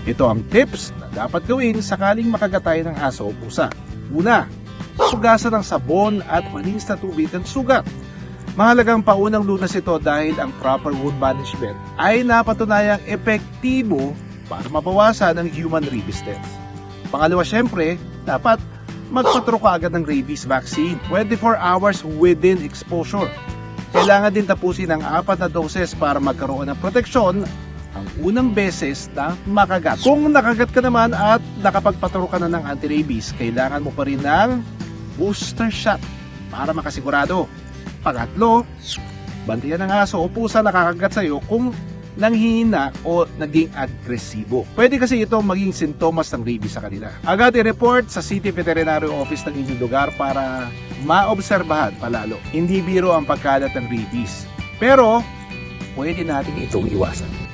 Ito ang tips na dapat gawin sakaling makagat tayo ng aso o pusa. Una, hugasan ng sabon at malinis na tubig ang sugat. Mahalagang paunang lunas ito dahil ang proper wound management ay napatunayang epektibo para mabawasan ang human rabies death. Pangalawa, syempre, dapat magpaturo ka agad ng rabies vaccine 24 hours within exposure. Kailangan din tapusin ang 4 na doses para magkaroon ng proteksyon ang unang beses na makagat. Kung nakagat ka naman at nakapagpaturo ka na ng anti-rabies, kailangan mo pa rin ng booster shot para makasigurado. Pangatlo, bantayan ng aso o pusa nakakagat sa iyo kung nanghihina o naging agresibo. Pwede kasi itong maging sintomas ng rabies sa kanila. Agad i-report sa City Veterinary Office ng inyong lugar para maobserbahan palalo. Hindi biro ang pagkalat ng rabies. Pero, pwede natin itong iwasan.